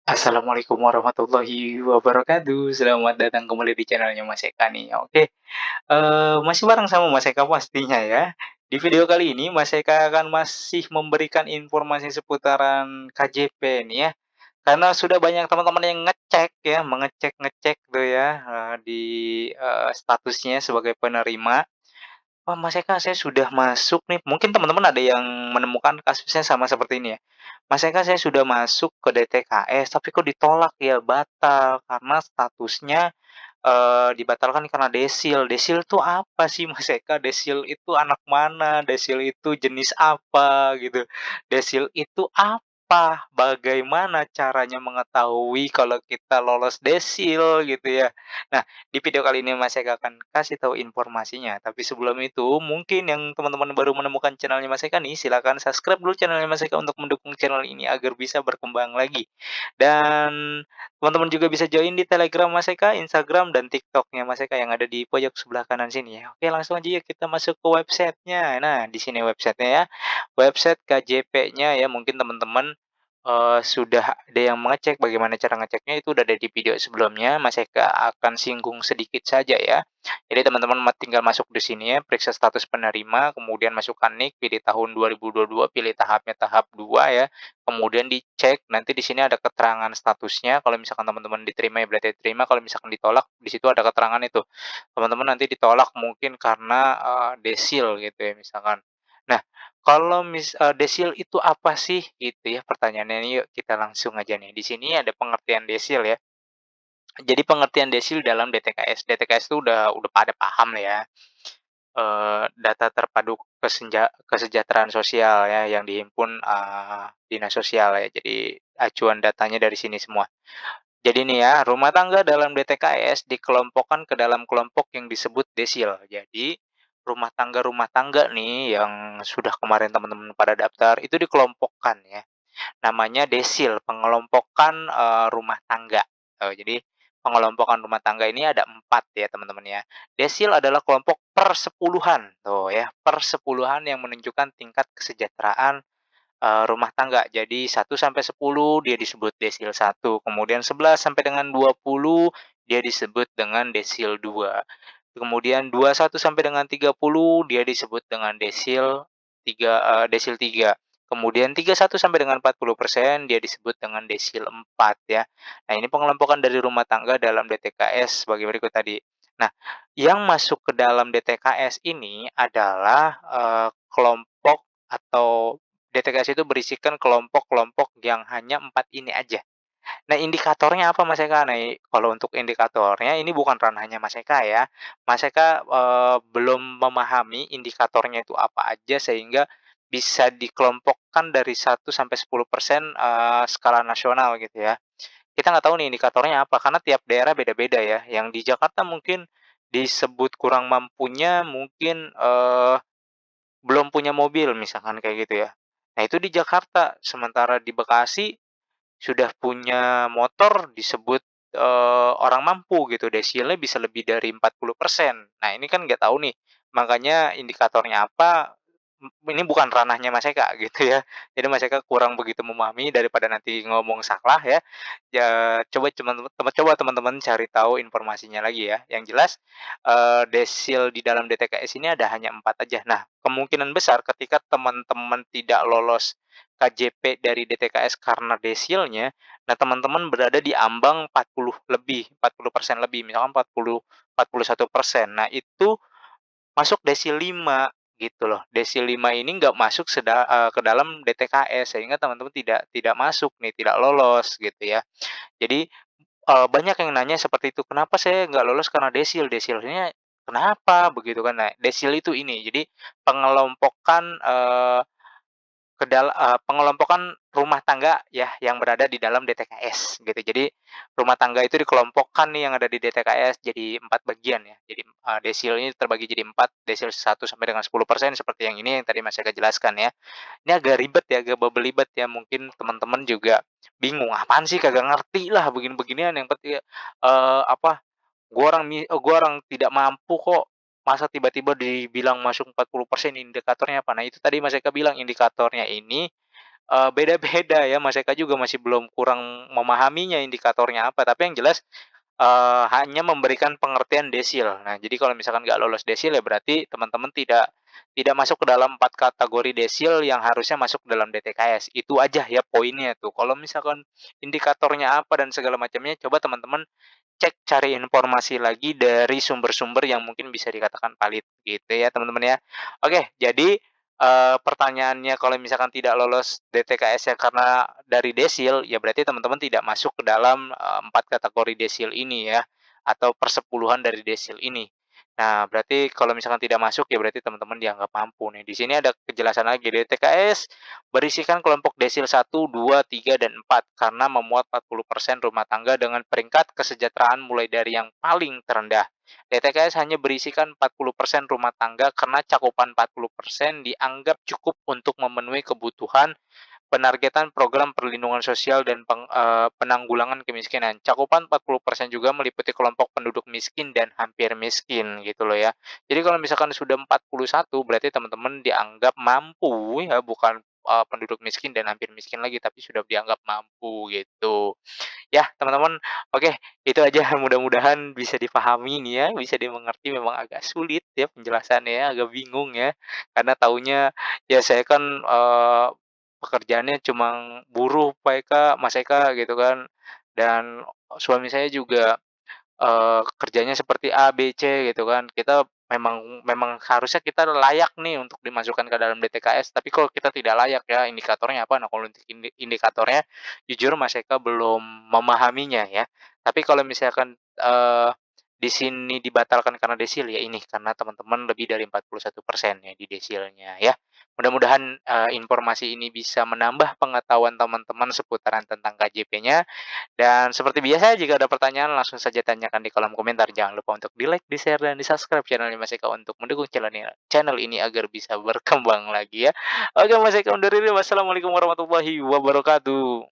Assalamualaikum warahmatullahi wabarakatuh. Selamat datang kembali di channelnya Mas Eka nih. Oke, masih bareng sama Mas Eka pastinya ya. Di video kali ini Mas Eka akan masih memberikan informasi seputaran KJP nih ya. Karena sudah banyak teman-teman yang ngecek ya, mengecek-ngecek tuh ya, di, statusnya sebagai penerima. "Oh, Mas Eka, saya sudah masuk nih." Mungkin teman-teman ada yang menemukan kasusnya sama seperti ini ya. "Mas Eka, saya sudah masuk ke DTKS, tapi kok ditolak ya, batal karena statusnya, dibatalkan karena desil." Desil itu apa sih, Mas Eka? Desil itu anak mana? Desil itu jenis apa gitu? Desil itu apa? Bagaimana caranya mengetahui kalau kita lolos desil gitu ya? Nah, di video kali ini Mas Eka akan kasih tahu informasinya. Tapi sebelum itu, mungkin yang teman-teman baru menemukan channelnya Mas Eka nih, silakan subscribe dulu channelnya Mas Eka untuk mendukung channel ini agar bisa berkembang lagi. Dan teman-teman juga bisa join di Telegram Mas Eka, Instagram, dan TikToknya Mas Eka yang ada di pojok sebelah kanan sini ya. Oke, langsung aja yuk kita masuk ke websitenya. Nah, di sini websitenya ya. Website KJP-nya ya, mungkin teman-teman sudah ada yang mengecek, bagaimana cara ngeceknya itu udah ada di video sebelumnya, Mas Eka akan singgung sedikit saja ya. Jadi teman-teman tinggal masuk di sini ya, periksa status penerima, kemudian masukkan NIK, pilih tahun 2022, pilih tahapnya tahap 2 ya, kemudian dicek, nanti di sini ada keterangan statusnya, kalau misalkan teman-teman diterima ya berarti diterima, kalau misalkan ditolak, di situ ada keterangan itu. Teman-teman nanti ditolak mungkin karena, desil gitu ya misalkan. Nah, kalau desil itu apa sih gitu ya pertanyaannya nih, yuk kita langsung aja nih. Di sini ada pengertian desil ya. Jadi pengertian desil dalam DTKS. DTKS itu udah pada paham ya, data terpadu kesejahteraan sosial ya yang dihimpun, dinas sosial ya. Jadi acuan datanya dari sini semua. Jadi nih ya, rumah tangga dalam DTKS dikelompokkan ke dalam kelompok yang disebut desil. Jadi rumah tangga nih yang sudah kemarin teman-teman pada daftar itu dikelompokkan ya. Namanya desil, pengelompokan, rumah tangga. Jadi pengelompokan rumah tangga ini ada 4 ya teman-teman ya. Desil adalah kelompok persepuluhan, tuh ya, persepuluhan yang menunjukkan tingkat kesejahteraan, rumah tangga. Jadi 1 sampai 10 dia disebut desil 1, kemudian 11 sampai dengan 20 dia disebut dengan desil 2. Kemudian 21 sampai dengan 30 dia disebut dengan desil 3. Kemudian 31 sampai dengan 40% dia disebut dengan desil 4 ya. Nah, ini pengelompokan dari rumah tangga dalam DTKS sebagai berikut tadi. Nah, yang masuk ke dalam DTKS ini adalah, kelompok atau DTKS itu berisikan kelompok-kelompok yang hanya 4 ini aja. Nah, indikatornya apa Mas Eka? Nah, kalau untuk indikatornya ini bukan ranahnya Mas Eka ya. Mas Eka, belum memahami indikatornya itu apa aja sehingga bisa dikelompokkan dari 1 sampai 10%, skala nasional gitu ya. Kita nggak tahu nih indikatornya apa, karena tiap daerah beda-beda ya. Yang di Jakarta mungkin disebut kurang mampunya mungkin, belum punya mobil misalkan kayak gitu ya. Nah, itu di Jakarta, sementara di Bekasi sudah punya motor disebut, orang mampu gitu, desilnya bisa lebih dari 40%. Nah, ini kan nggak tahu nih, makanya indikatornya apa, ini bukan ranahnya Mas Eka gitu ya. Jadi Mas Eka kurang begitu memahami daripada nanti ngomong salah ya. Ya coba teman-teman cari tahu informasinya lagi ya. Yang jelas, desil di dalam DTKS ini ada hanya 4 aja. Nah, kemungkinan besar ketika teman-teman tidak lolos KJP dari DTKS karena desilnya, nah teman-teman berada di ambang 40 lebih, 40% lebih, misalkan 41%. Nah, itu masuk desil 5 gitu loh. Desil 5 ini nggak masuk ke dalam DTKS, sehingga teman-teman tidak masuk nih, tidak lolos gitu ya. Jadi, banyak yang nanya seperti itu, "Kenapa saya nggak lolos karena desil? Desilnya kenapa?" Begitu kan. Nah, desil itu ini, jadi pengelompokan, pengelompokan rumah tangga ya, yang berada di dalam DTKS gitu. Jadi, rumah tangga itu dikelompokkan nih yang ada di DTKS jadi 4 bagian ya. Jadi, desil ini terbagi jadi 4, desil 1 sampai dengan 10% seperti yang ini yang tadi Mas Eka jelaskan ya. Ini agak ribet ya, agak belibet ya, mungkin teman-teman juga bingung, "Apaan sih, kagak ngerti lah begini-beginian, yang penting, apa, gua orang tidak mampu kok, masa tiba-tiba dibilang masuk 40% indikatornya apa?" Nah, itu tadi Mas Eka bilang indikatornya ini, beda-beda ya, Mas Eka juga masih belum kurang memahaminya indikatornya apa, tapi yang jelas hanya memberikan pengertian desil. Nah, jadi kalau misalkan nggak lolos desil ya berarti teman-teman tidak masuk ke dalam 4 kategori desil yang harusnya masuk dalam DTKS. Itu aja ya poinnya tuh. Kalau misalkan indikatornya apa dan segala macamnya, coba teman-teman cek cari informasi lagi dari sumber-sumber yang mungkin bisa dikatakan valid gitu ya teman-teman ya. Oke, jadi, pertanyaannya kalau misalkan tidak lolos DTKS-nya karena dari desil, ya berarti teman-teman tidak masuk ke dalam, 4 kategori desil ini ya, atau persepuluhan dari desil ini. Nah, berarti kalau misalkan tidak masuk, ya berarti teman-teman dianggap mampu nih. Di sini ada kejelasan lagi, DTKS berisikan kelompok desil 1, 2, 3, dan 4 karena memuat 40% rumah tangga dengan peringkat kesejahteraan mulai dari yang paling terendah. DTKS hanya berisikan 40% rumah tangga karena cakupan 40% dianggap cukup untuk memenuhi kebutuhan penargetan program perlindungan sosial dan penanggulangan kemiskinan. Cakupan 40% juga meliputi kelompok penduduk miskin dan hampir miskin gitu loh ya. Jadi kalau misalkan sudah 41 berarti teman-teman dianggap mampu ya, bukan, penduduk miskin dan hampir miskin lagi, tapi sudah dianggap mampu gitu. Ya teman-teman, oke itu aja mudah-mudahan bisa dipahami nih ya, bisa dimengerti memang agak sulit ya penjelasannya ya, agak bingung ya, karena taunya ya saya kan, pekerjaannya cuma buruh Pak Eka, Mas Eka gitu kan, dan suami saya juga kerjanya seperti A, B, C gitu kan. Kita memang memang harusnya kita layak nih untuk dimasukkan ke dalam DTKS, tapi kalau kita tidak layak ya, indikatornya apa? Nah, kalau untuk indikatornya jujur Mas Eka belum memahaminya ya. Tapi kalau misalkan, di sini dibatalkan karena desil, ya ini karena teman-teman lebih dari 41% ya di desilnya ya. Mudah-mudahan, informasi ini bisa menambah pengetahuan teman-teman seputaran tentang KJP-nya dan seperti biasa jika ada pertanyaan langsung saja tanyakan di kolom komentar. Jangan lupa untuk di-like, di-share, dan di-subscribe channel Mas Eka untuk mendukung channel ini agar bisa berkembang lagi ya. Oke Mas Eka undur diri. Wassalamualaikum warahmatullahi wabarakatuh.